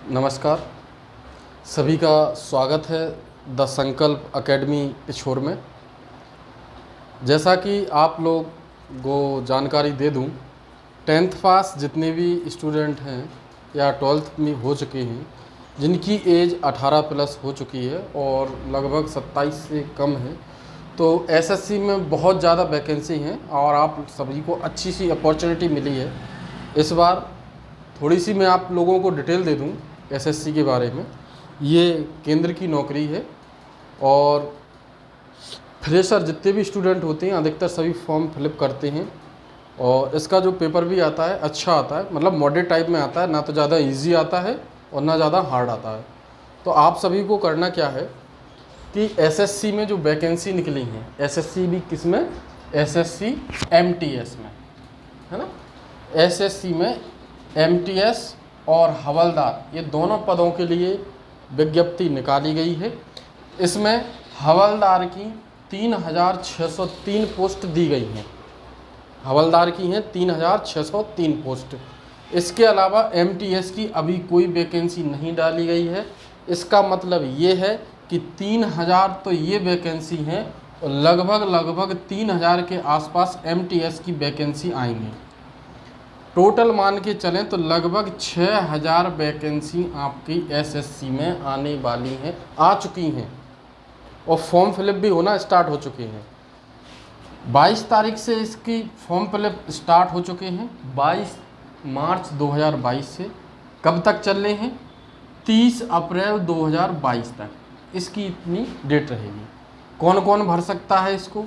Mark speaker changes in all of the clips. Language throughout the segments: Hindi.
Speaker 1: नमस्कार, सभी का स्वागत है द संकल्प एकेडमी पिछोर में। जैसा कि आप लोग को जानकारी दे दूं, 10th पास जितने भी स्टूडेंट हैं या 12th में हो चुके हैं, जिनकी एज 18 प्लस हो चुकी है और लगभग 27 से कम है, तो एसएससी में बहुत ज़्यादा वैकेंसी हैं और आप सभी को अच्छी सी अपॉर्चुनिटी मिली है। इस बार थोड़ी सी मैं आप लोगों को डिटेल दे दूं एसएससी के बारे में। ये केंद्र की नौकरी है और फ्रेशर जितने भी स्टूडेंट होते हैं अधिकतर सभी फॉर्म फिलअप करते हैं और इसका जो पेपर भी आता है अच्छा आता है, मतलब मॉडरेट टाइप में आता है, ना तो ज़्यादा इजी आता है और ना ज़्यादा हार्ड आता है। तो आप सभी को करना क्या है कि एसएससी में जो वैकेंसी निकली हैं, एसएससी भी किस में, एसएससी एमटीएस में, है ना। एसएससी में एमटीएस और हवलदार ये दोनों पदों के लिए विज्ञप्ति निकाली गई है। इसमें हवलदार की 3603 पोस्ट दी गई हैं, हवलदार की हैं 3603 पोस्ट। इसके अलावा एमटीएस की अभी कोई वैकेंसी नहीं डाली गई है। इसका मतलब ये है कि 3000 तो ये वैकेंसी हैं और लगभग 3000 के आसपास एमटीएस की वैकेंसी आएंगी। टोटल मान के चलें तो लगभग 6000 वैकेंसी आपकी एसएससी में आने वाली हैं, आ चुकी हैं और फॉर्म फिलअप भी होना स्टार्ट हो चुके हैं। 22 तारीख से इसकी फॉर्म फिलअप स्टार्ट हो चुके हैं, 22 मार्च 2022 से। कब तक चल रहे हैं? 30 अप्रैल 2022 तक इसकी इतनी डेट रहेगी। कौन कौन भर सकता है इसको?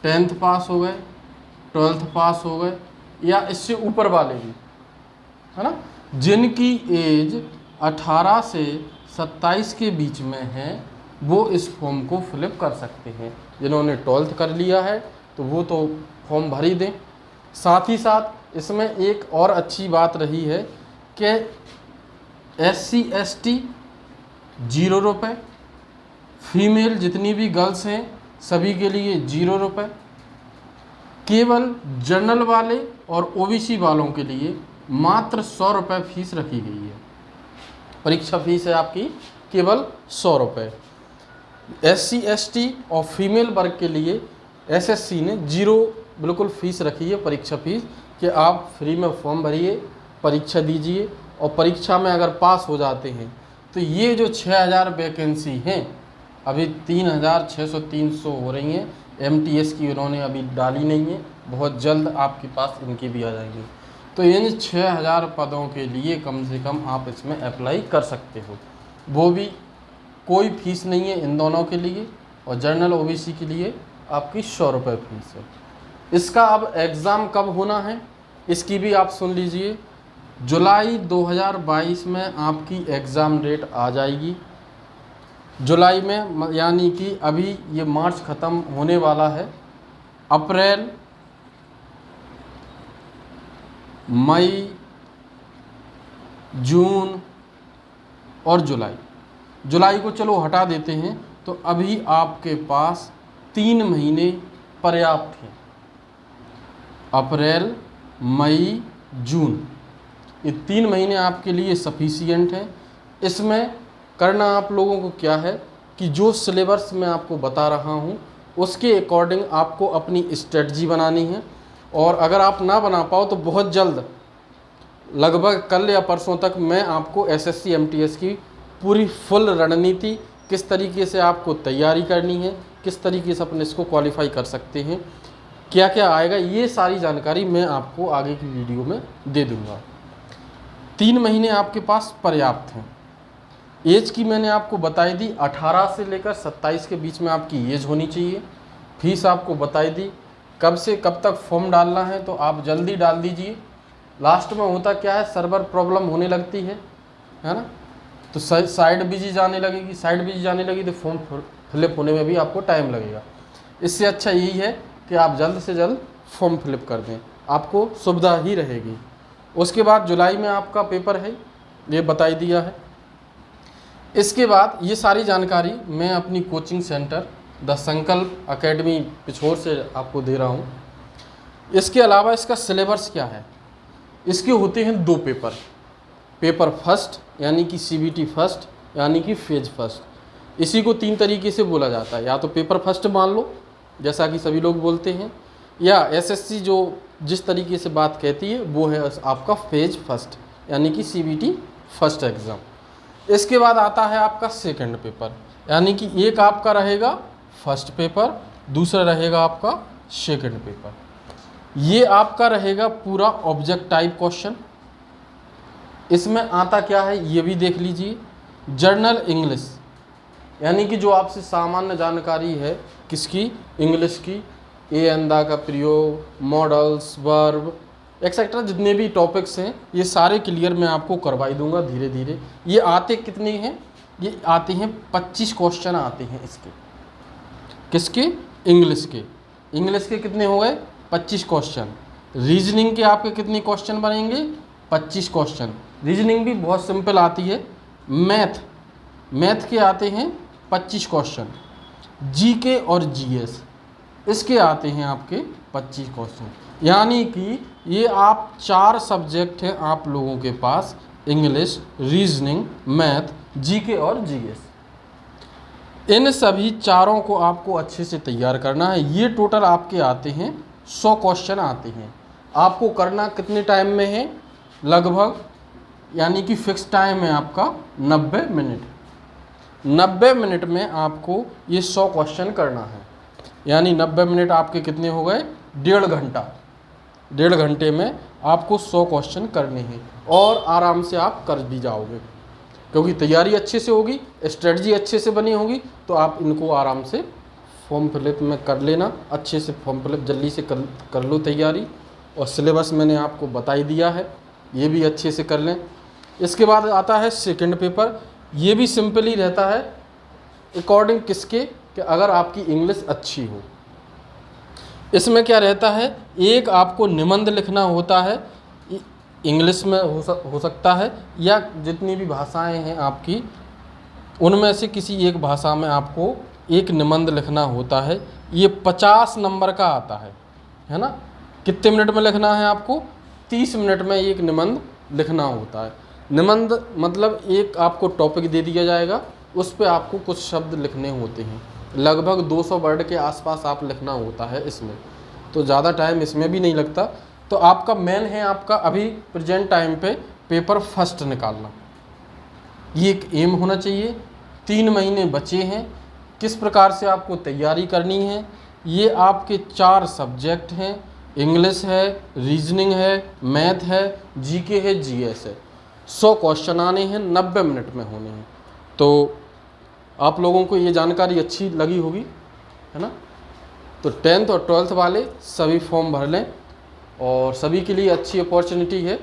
Speaker 1: 10th पास हो गए, 12th पास हो गए या इससे ऊपर वाले भी, है ना। जिनकी एज 18 से 27 के बीच में है वो इस फॉर्म को फिलअप कर सकते हैं। जिन्होंने 12th कर लिया है तो वो तो फॉर्म भर ही दें। साथ ही साथ इसमें एक और अच्छी बात रही है कि SC ST 0 रुपये, फीमेल जितनी भी गर्ल्स हैं सभी के लिए 0 रुपये, केवल जनरल वाले और ओबीसी वालों के लिए मात्र 100 रुपये फीस रखी गई है। परीक्षा फीस है आपकी केवल 100 रुपये। SC ST और फीमेल वर्ग के लिए एसएससी ने 0 बिल्कुल फीस रखी है, परीक्षा फीस, कि आप फ्री में फॉर्म भरिए, परीक्षा दीजिए और परीक्षा में अगर पास हो जाते हैं तो ये जो 6000 वैकेंसी हैं, अभी 3600 हो रही हैं। एमटीएस की उन्होंने अभी डाली नहीं है, बहुत जल्द आपके पास इनकी भी आ जाएंगी। तो इन 6000 पदों के लिए कम से कम आप इसमें अप्लाई कर सकते हो। वो भी कोई फीस नहीं है इन दोनों के लिए, और जनरल ओबीसी के लिए आपकी 100 रुपये फीस है। इसका अब एग्ज़ाम कब होना है इसकी भी आप सुन लीजिए। जुलाई 2022 में आपकी एग्ज़ाम डेट आ जाएगी। जुलाई में, यानी कि अभी ये मार्च ख़त्म होने वाला है, अप्रैल, मई, जून और जुलाई को चलो हटा देते हैं, तो अभी आपके पास 3 महीने पर्याप्त हैं। अप्रैल, मई, जून, ये 3 महीने आपके लिए सफिशिएंट हैं। इसमें करना आप लोगों को क्या है कि जो सिलेबस मैं आपको बता रहा हूँ उसके अकॉर्डिंग आपको अपनी स्ट्रेटजी बनानी है। और अगर आप ना बना पाओ तो बहुत जल्द, लगभग कल या परसों तक, मैं आपको एसएससी एमटीएस की पूरी फुल रणनीति, किस तरीके से आपको तैयारी करनी है, किस तरीके से अपने इसको क्वालिफाई कर सकते हैं, क्या क्या आएगा, ये सारी जानकारी मैं आपको आगे की वीडियो में दे दूँगा। 3 महीने आपके पास पर्याप्त हैं। एज की मैंने आपको बताई दी, 18 से लेकर 27 के बीच में आपकी एज होनी चाहिए। फीस आपको बताई दी, कब से कब तक फॉर्म डालना है तो आप जल्दी डाल दीजिए। लास्ट में होता क्या है, सर्वर प्रॉब्लम होने लगती है ना, तो साइड बिजी जाने लगेगी, साइड बिजी जाने लगी तो फॉर्म फिलअप होने में भी आपको टाइम लगेगा। इससे अच्छा यही है कि आप जल्द से जल्द फॉर्म फिलअप कर दें, आपको सुविधा ही रहेगी। उसके बाद जुलाई में आपका पेपर है, ये बताई दिया है। इसके बाद ये सारी जानकारी मैं अपनी कोचिंग सेंटर द संकल्प एकेडमी पिछोर से आपको दे रहा हूँ। इसके अलावा इसका सिलेबस क्या है, इसके होते हैं 2 पेपर। पेपर फर्स्ट यानी कि CBT फर्स्ट यानी कि फेज फर्स्ट। इसी को 3 तरीके से बोला जाता है, या तो पेपर फर्स्ट मान लो जैसा कि सभी लोग बोलते हैं, या SSC जो जिस तरीके से बात कहती है वो है आपका फेज फर्स्ट यानी कि CBT फर्स्ट एग्ज़ाम। इसके बाद आता है आपका सेकंड पेपर, यानी कि एक आपका रहेगा फर्स्ट पेपर, दूसरा रहेगा आपका सेकंड पेपर। ये आपका रहेगा पूरा ऑब्जेक्ट टाइप क्वेश्चन। इसमें आता क्या है ये भी देख लीजिए। जर्नल इंग्लिश यानी कि जो आपसे सामान्य जानकारी है किसकी, इंग्लिश की, ए अंदा का प्रयोग, मॉडल्स, वर्ब एक्सेट्रा जितने भी टॉपिक्स हैं ये सारे क्लियर मैं आपको करवाई दूंगा धीरे धीरे। ये आते कितने हैं, ये आते हैं 25 क्वेश्चन आते हैं इसके, किसके, इंग्लिश के। इंग्लिश के कितने हो गए 25 क्वेश्चन। रीजनिंग के आपके कितने क्वेश्चन बनेंगे 25 क्वेश्चन। रीजनिंग भी बहुत सिंपल आती है। मैथ के आते हैं 25 क्वेश्चन। जीके और जीएस इसके आते हैं आपके 25 क्वेश्चन। यानी कि ये आप 4 सब्जेक्ट हैं आप लोगों के पास, इंग्लिश, रीजनिंग, मैथ, जीके और जीएस। इन सभी चारों को आपको अच्छे से तैयार करना है। ये टोटल आपके आते हैं 100 क्वेश्चन आते हैं। आपको करना कितने टाइम में है, लगभग यानी कि फिक्स टाइम है आपका 90 मिनट। 90 मिनट में आपको ये 100 क्वेश्चन करना है, यानी 90 मिनट आपके कितने हो गए, 1.5 घंटा। 1.5 घंटे में आपको 100 क्वेश्चन करने हैं और आराम से आप कर भी जाओगे, क्योंकि तैयारी अच्छे से होगी, स्ट्रेटजी अच्छे से बनी होगी, तो आप इनको आराम से फॉर्म फिलअप में कर लेना। अच्छे से फॉर्म फिलअप जल्दी से कर लो तैयारी। और सिलेबस मैंने आपको बता ही दिया है, ये भी अच्छे से कर लें। इसके बाद आता है सेकंड पेपर। ये भी सिंपल ही रहता है, अकॉर्डिंग किसके, कि अगर आपकी इंग्लिश अच्छी हो। इसमें क्या रहता है, एक आपको निबंध लिखना होता है, इंग्लिश में हो सकता है या जितनी भी भाषाएं हैं आपकी उनमें से किसी एक भाषा में आपको एक निबंध लिखना होता है। ये 50 नंबर का आता है ना। कितने मिनट में लिखना है आपको, 30 मिनट में एक निबंध लिखना होता है। निबंध मतलब एक आपको टॉपिक दे दिया जाएगा, उस पर आपको कुछ शब्द लिखने होते हैं, लगभग 200 वर्ड के आसपास आप लिखना होता है इसमें, तो ज़्यादा टाइम इसमें भी नहीं लगता। तो आपका मेन है आपका अभी प्रेजेंट टाइम पे पेपर फर्स्ट निकालना, ये एक एम होना चाहिए। 3 महीने बचे हैं, किस प्रकार से आपको तैयारी करनी है। ये आपके 4 सब्जेक्ट हैं, इंग्लिश है, रीजनिंग है, मैथ है, जीके है, जीएस है। 100 क्वेश्चन आने हैं, 90 मिनट में होने हैं। तो आप लोगों को ये जानकारी अच्छी लगी होगी, है ना। तो 10th और 12th वाले सभी फॉर्म भर लें और सभी के लिए अच्छी अपॉर्चुनिटी है।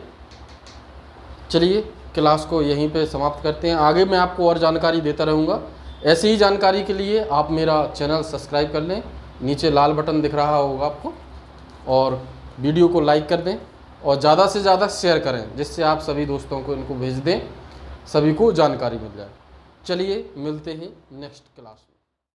Speaker 1: चलिए क्लास को यहीं पे समाप्त करते हैं, आगे मैं आपको और जानकारी देता रहूँगा। ऐसी ही जानकारी के लिए आप मेरा चैनल सब्सक्राइब कर लें, नीचे लाल बटन दिख रहा होगा आपको, और वीडियो को लाइक कर दें और ज़्यादा से ज़्यादा शेयर करें, जिससे आप सभी दोस्तों को इनको भेज दें, सभी को जानकारी मिल जाए। चलिए मिलते हैं नेक्स्ट क्लास में।